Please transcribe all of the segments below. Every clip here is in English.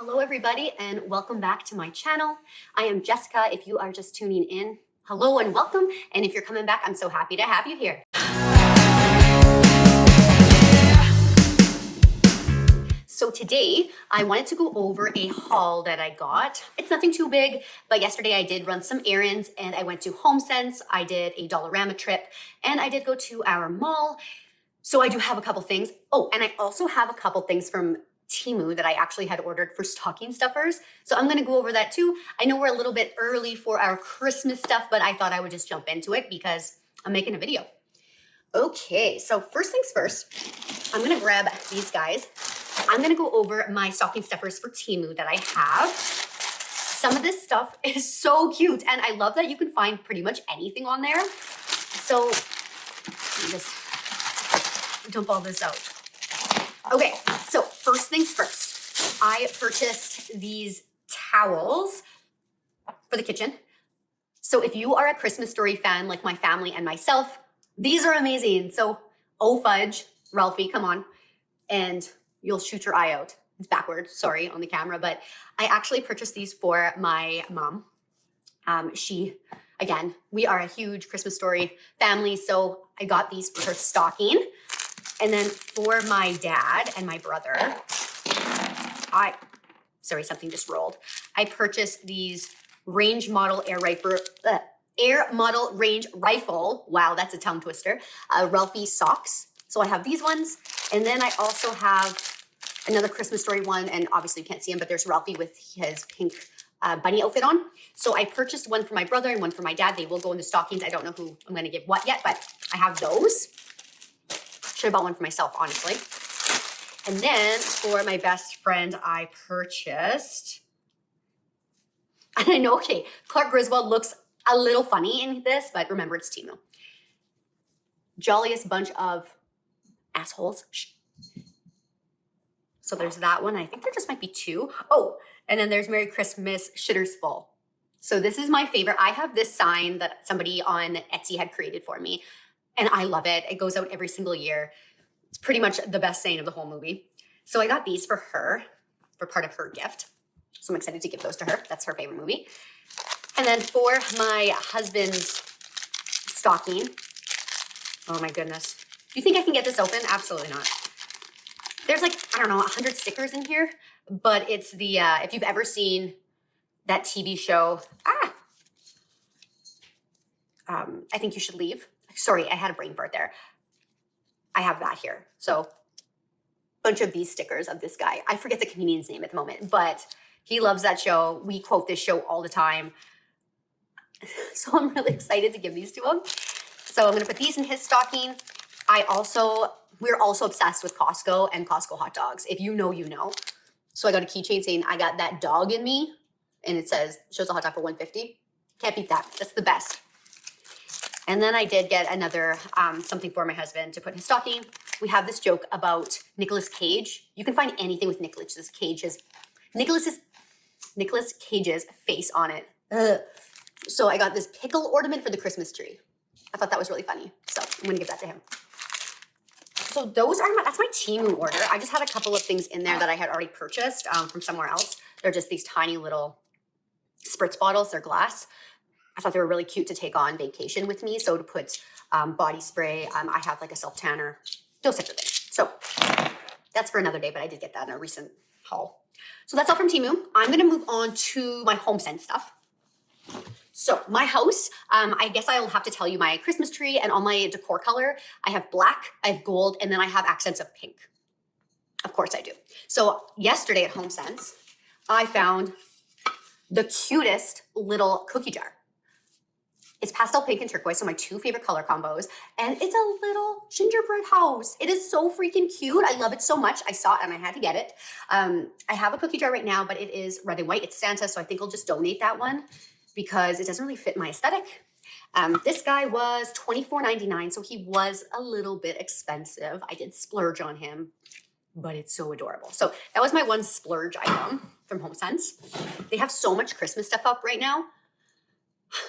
Hello everybody and welcome back to my channel. I am Jessica. If you are just tuning in, hello and welcome. And if you're coming back, I'm so happy to have you here. So today I wanted to go over a haul that I got. It's nothing too big, but yesterday I did run some errands and I went to HomeSense. I did a Dollarama trip and I did go to our mall. So I do have a couple things. Oh, and I also have a couple things from Temu that I actually had ordered for stocking stuffers. So I'm gonna go over that too. I know we're a little bit early for our Christmas stuff, but I thought I would just jump into it because I'm making a video. Okay, so first things first, I'm gonna grab these guys. I'm gonna go over my stocking stuffers for Temu that I have. Some of this stuff is so cute and I love that you can find pretty much anything on there. So let me just dump all this out. Okay, so first things first, I purchased these towels for the kitchen. So if you are a Christmas Story fan like my family and myself, these are amazing. So, oh fudge, Ralphie, come on. And you'll shoot your eye out. It's backwards, sorry, on the camera, but I actually purchased these for my mom. Again, we are a huge Christmas Story family, so I got these for her stocking. And then for my dad and my brother, sorry, something just rolled. I purchased these range model air model range rifle. Wow, that's a tongue twister. Ralphie socks. So I have these ones. And then I also have another Christmas Story one. And obviously you can't see him, but there's Ralphie with his pink bunny outfit on. So I purchased one for my brother and one for my dad. They will go in the stockings. I don't know who I'm going to give what yet, but I have those. Should have bought one for myself, honestly. And then for my best friend, I purchased, and I know, okay, Clark Griswold looks a little funny in this, but remember, it's Temu. Jolliest bunch of assholes. Shh. So there's that one. I think there just might be two. Oh, and then there's Merry Christmas Shitters Full. So this is my favorite. I have this sign that somebody on Etsy had created for me. And I love it. It goes out every single year. It's pretty much the best saying of the whole movie. So I got these for her, for part of her gift. So I'm excited to give those to her. That's her favorite movie. And then for my husband's stocking, oh my goodness. Do you think I can get this open? Absolutely not. There's like, I don't know, 100 stickers in here, but it's the, if you've ever seen that TV show, I Think You Should Leave. Sorry, I had a brain fart there. I have that here. So bunch of these stickers of this guy. I forget the comedian's name at the moment, but he loves that show. We quote this show all the time. So I'm really excited to give these to him. So I'm gonna put these in his stocking. We're also obsessed with Costco and Costco hot dogs. If you know, you know. So I got a keychain saying, I got that dog in me. And it shows a hot dog for $1.50. Can't beat that, that's the best. And then I did get another, something for my husband to put in his stocking. We have this joke about Nicolas Cage. You can find anything with Nicolas Cage's face on it. Ugh. So I got this pickle ornament for the Christmas tree. I thought that was really funny. So I'm gonna give that to him. So that's my Temu order. I just had a couple of things in there that I had already purchased from somewhere else. They're just these tiny little spritz bottles, they're glass. I thought they were really cute to take on vacation with me. So to put body spray, I have like a self-tanner, those types of things. So that's for another day, but I did get that in a recent haul. So that's all from Temu. I'm gonna move on to my HomeSense stuff. So my house, I guess I'll have to tell you my Christmas tree and all my decor color. I have black, I have gold, and then I have accents of pink. Of course I do. So yesterday at HomeSense, I found the cutest little cookie jar. It's pastel pink and turquoise, so my two favorite color combos. And it's a little gingerbread house. It is so freaking cute. I love it so much. I saw it and I had to get it. I have a cookie jar right now, but it is red and white. It's Santa, so I think I'll just donate that one because it doesn't really fit my aesthetic. This guy was $24.99, so he was a little bit expensive. I did splurge on him, but it's so adorable. So that was my one splurge item from HomeSense. They have so much Christmas stuff up right now.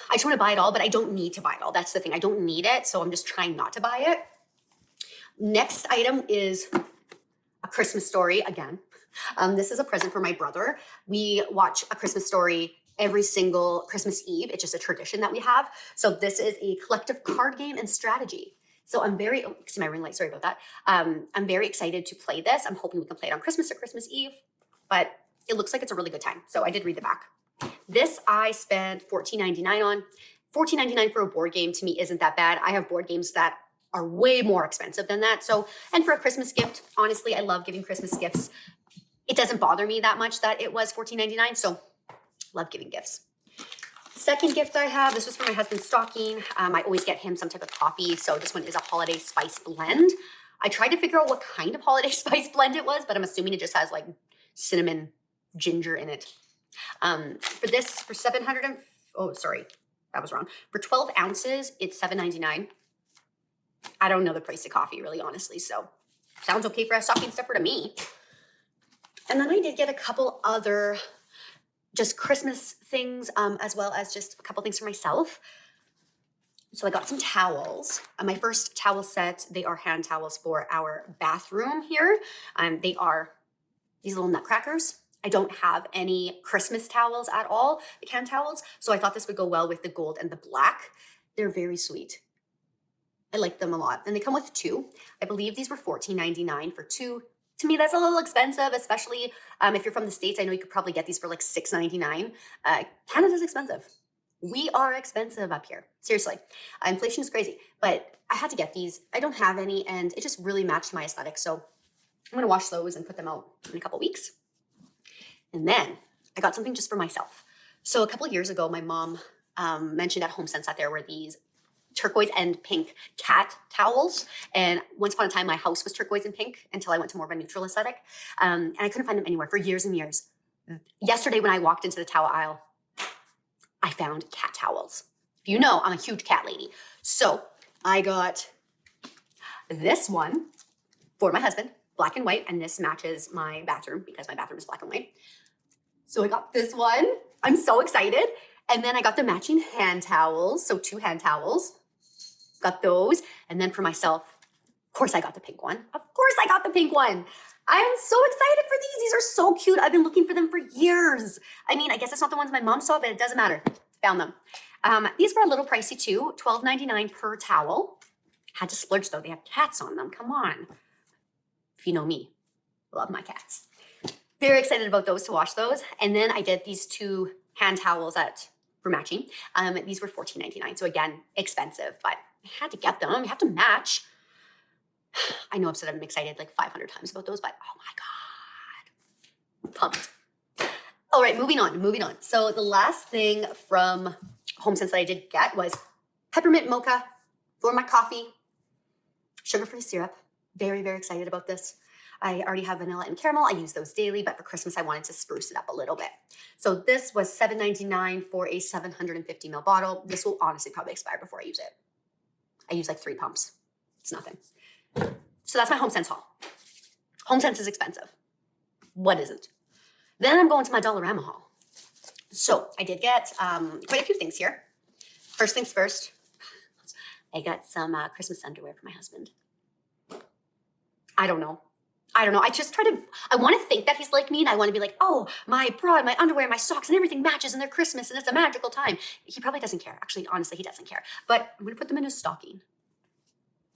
I just want to buy it all, but I don't need to buy it all. That's the thing. I don't need it, so I'm just trying not to buy it. Next item is a Christmas Story again. This is a present for my brother. We watch A Christmas Story every single Christmas Eve. It's just a tradition that we have. So this is a collective card game and strategy. So I'm very, oh, see my ring light, sorry about that. I'm very excited to play this. I'm hoping we can play it on Christmas or Christmas Eve, but it looks like it's a really good time. So I did read the back. This I spent $14.99 on. $14.99 for a board game to me isn't that bad. I have board games that are way more expensive than that. So, and for a Christmas gift, honestly, I love giving Christmas gifts. It doesn't bother me that much that it was $14.99, so love giving gifts. Second gift I have, this was for my husband's stocking. I always get him some type of coffee, so this one is a holiday spice blend. I tried to figure out what kind of holiday spice blend it was, but I'm assuming it just has like cinnamon, ginger in it. For this, for 700 and, oh, sorry, that was wrong. For 12 ounces, it's $7.99. I don't know the price of coffee, really, honestly, so sounds okay for a stocking stuffer to me. And then I did get a couple other just Christmas things, as well as just a couple things for myself. So I got some towels. My first towel set, they are hand towels for our bathroom here. They are these little nutcrackers. I don't have any Christmas towels at all, the hand towels. So I thought this would go well with the gold and the black. They're very sweet. I like them a lot. And they come with two. I believe these were $14.99 for two. To me, that's a little expensive, especially if you're from the States. I know you could probably get these for like $6.99. Canada's expensive. We are expensive up here. Seriously. Inflation is crazy. But I had to get these. I don't have any, and it just really matched my aesthetic. So I'm going to wash those and put them out in a couple weeks. And then I got something just for myself. So a couple years ago, my mom mentioned at HomeSense that there were these turquoise and pink cat towels. And once upon a time, my house was turquoise and pink until I went to more of a neutral aesthetic. And I couldn't find them anywhere for years and years. Yesterday, when I walked into the towel aisle, I found cat towels. You know, I'm a huge cat lady. So I got this one for my husband, black and white, and this matches my bathroom because my bathroom is black and white. So I got this one. I'm so excited. And then I got the matching hand towels. So 2 hand towels. Got those. And then for myself, of course I got the pink one. Of course I got the pink one. I'm so excited for these. These are so cute. I've been looking for them for years. I mean, I guess it's not the ones my mom saw, but it doesn't matter. Found them. These were a little pricey too. $12.99 per towel. Had to splurge though. They have cats on them. Come on. If you know me, love my cats. Very excited about those, to wash those. And then I did these 2 hand towels for matching. These were $14.99. So again, expensive, but I had to get them. You have to match. I know I've said I'm excited like 500 times about those, but oh my God. Pumped. All right, moving on. So the last thing from HomeSense that I did get was peppermint mocha for my coffee, sugar-free syrup. Very, very excited about this. I already have vanilla and caramel. I use those daily, but for Christmas, I wanted to spruce it up a little bit. So this was $7.99 for a 750 ml bottle. This will honestly probably expire before I use it. I use like 3 pumps. It's nothing. So that's my HomeSense haul. HomeSense is expensive. What isn't? Then I'm going to my Dollarama haul. So I did get quite a few things here. First things first, I got some Christmas underwear for my husband. I don't know. I just I want to think that he's like me, and I want to be like, oh, my bra, my underwear, my socks, and everything matches, and they're Christmas, and it's a magical time. He probably doesn't care. Actually, honestly, he doesn't care. But I'm going to put them in his stocking.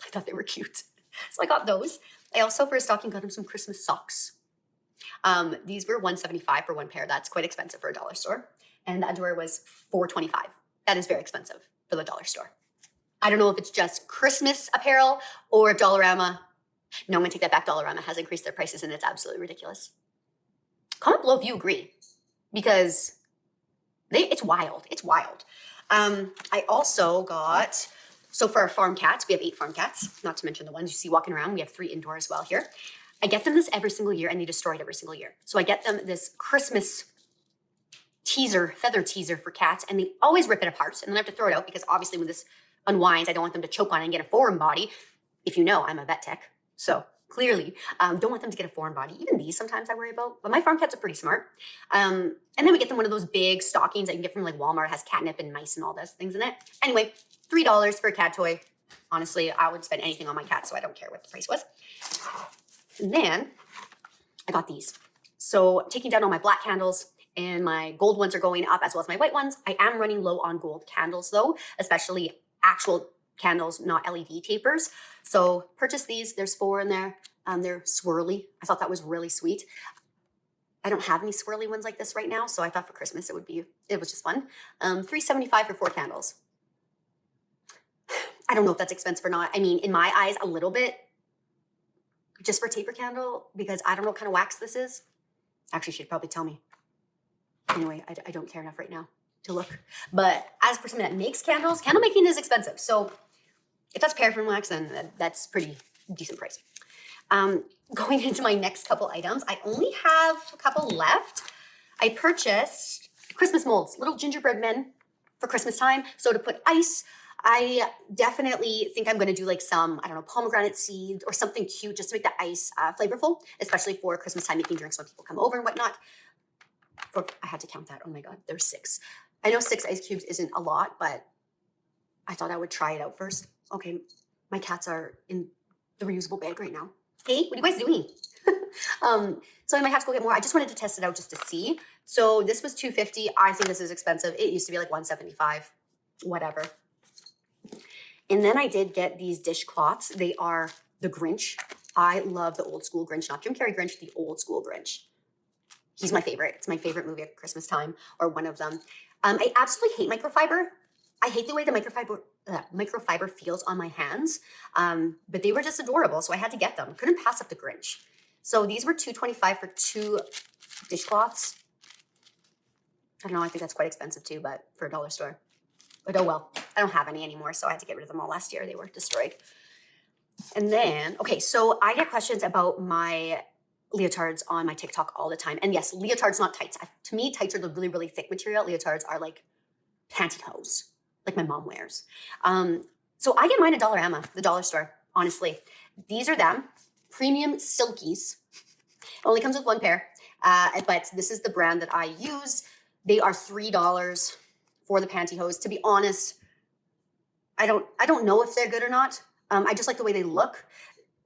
I thought they were cute. So I got those. I also, for his stocking, got him some Christmas socks. These were $175 for 1 pair. That's quite expensive for a dollar store. And the underwear was $4.25. That is very expensive for the dollar store. I don't know if it's just Christmas apparel or if Dollarama. No, I'm going to take that back. Dollarama has increased their prices, and it's absolutely ridiculous. Comment below if you agree, because it's wild. It's wild. I also got, so for our farm cats, we have 8 farm cats, not to mention the ones you see walking around. We have 3 indoor as well here. I get them this every single year, and they destroy it every single year. So I get them this Christmas feather teaser for cats, and they always rip it apart, and then I have to throw it out because obviously when this unwinds, I don't want them to choke on it and get a foreign body. If you know, I'm a vet tech. So clearly, don't want them to get a foreign body. Even these sometimes I worry about, but my farm cats are pretty smart. And then we get them one of those big stockings that you can get from like Walmart. It has catnip and mice and all those things in it. Anyway, $3 for a cat toy. Honestly, I would spend anything on my cat, so I don't care what the price was. And then I got these So I'm taking down all my black candles, and my gold ones are going up as well as my white ones. I am running low on gold candles though, especially actual candles, not LED tapers. So purchase these. There's 4 in there. They're swirly. I thought that was really sweet. I don't have any swirly ones like this right now, so I thought for Christmas it was just fun. $3.75 for 4 candles. I don't know if that's expensive or not. I mean, in my eyes, a little bit, just for a taper candle, because I don't know what kind of wax this is. Actually, she'd probably tell me. Anyway, I don't care enough right now to look. But as for somebody that makes candles, candle making is expensive. So if that's paraffin wax, then that's pretty decent price. Going into my next couple items, I only have a couple left. I purchased Christmas molds, little gingerbread men for Christmas time. So to put ice, I definitely think I'm going to do like some, I don't know, pomegranate seeds or something cute just to make the ice flavorful, especially for Christmas time making drinks when people come over and whatnot. I had to count that. Oh my God, there's 6. I know 6 ice cubes isn't a lot, but I thought I would try it out first. Okay, my cats are in the reusable bag right now. Hey, what are you guys doing? So I might have to go get more. I just wanted to test it out just to see. So this was $2.50. I think this is expensive. It used to be like $1.75, whatever. And then I did get these dishcloths. They are the Grinch. I love the old school Grinch, not Jim Carrey Grinch, the old school Grinch. He's my favorite. It's my favorite movie at Christmas time, or one of them. I absolutely hate microfiber. I hate the way the microfiber feels on my hands, but they were just adorable, so I had to get them. Couldn't pass up the Grinch. So these were $2.25 for 2 dishcloths. I don't know, I think that's quite expensive too, but for a dollar store. But oh well, I don't have any anymore, so I had to get rid of them all last year. They were destroyed. And then, okay, so I get questions about my leotards on my TikTok all the time. And yes, leotards, not tights. To me, tights are the really, really thick material. Leotards are like pantyhose, like my mom wears. So I get mine at Dollarama, the dollar store, honestly. These are them, premium silkies. It only comes with 1 pair, but this is the brand that I use. They are $3 for the pantyhose. To be honest, I don't know if they're good or not. I just like the way they look.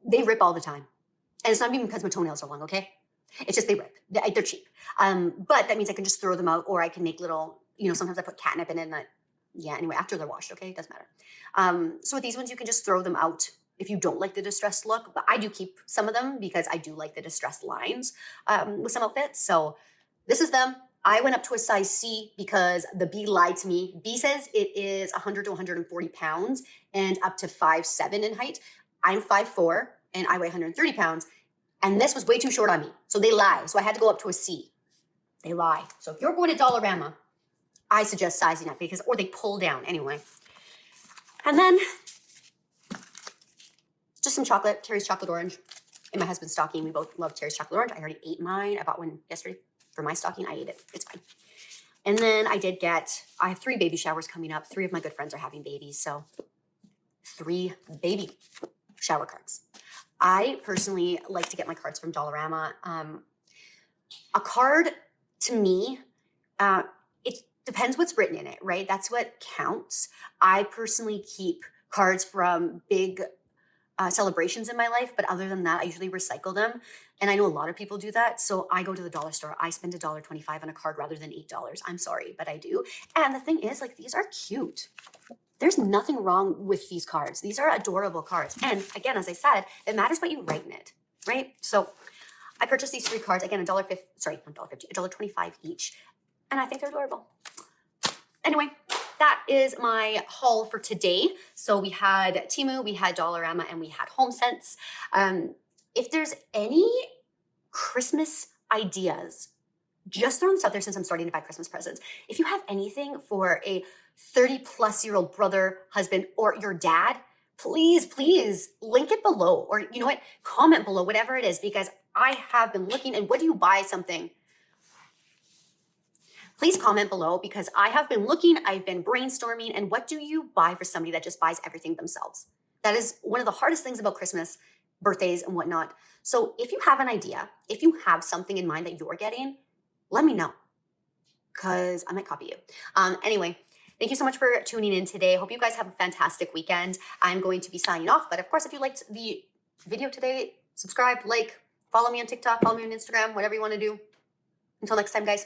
They rip all the time. And it's not even because my toenails are long, okay? It's just they rip. They're cheap. But that means I can just throw them out, or I can make little, sometimes I put catnip in it. And yeah, anyway, after they're washed, okay? It doesn't matter. So with these ones, you can just throw them out if you don't like the distressed look. But I do keep some of them because I do like the distressed lines with some outfits. So this is them. I went up to a size C because the B lied to me. B says it is 100 to 140 pounds and up to 5'7" in height. I'm 5'4" and I weigh 130 pounds. And this was way too short on me. So they lie. So I had to go up to a C. They lie. So if you're going to Dollarama, I suggest sizing up or they pull down anyway. And then just some chocolate, Terry's chocolate orange. In my husband's stocking, we both love Terry's chocolate orange. I already ate mine. I bought one yesterday for my stocking. I ate it. It's fine. And then I have 3 baby showers coming up. 3 of my good friends are having babies. So 3 baby shower cards. I personally like to get my cards from Dollarama. A card, to me, it depends what's written in it, right? That's what counts. I personally keep cards from big celebrations in my life, but other than that, I usually recycle them. And I know a lot of people do that. So I go to the dollar store. I spend $1.25 on a card rather than $8. I'm sorry, but I do. And the thing is, like, these are cute. There's nothing wrong with these cards. These are adorable cards. And again, as I said, it matters what you write in it, right? So I purchased these 3 cards, again, $1.25 each. And I think they're adorable. Anyway, that is my haul for today. So we had Temu, we had Dollarama, and we had HomeSense. If there's any Christmas ideas, just throwing this out there since I'm starting to buy Christmas presents. If you have anything for a 30-plus-year-old brother, husband, or your dad, please, please link it below. Or you know what? Comment below, whatever it is, because I have been looking. And what do you buy something? Please comment below because I have been looking, I've been brainstorming, and what do you buy for somebody that just buys everything themselves? That is one of the hardest things about Christmas, birthdays, and whatnot. So if you have an idea, if you have something in mind that you're getting, let me know because I might copy you. Anyway, thank you so much for tuning in today. Hope you guys have a fantastic weekend. I'm going to be signing off, but of course, if you liked the video today, subscribe, like, Follow me on TikTok, follow me on Instagram, whatever you want to do. Until next time, guys.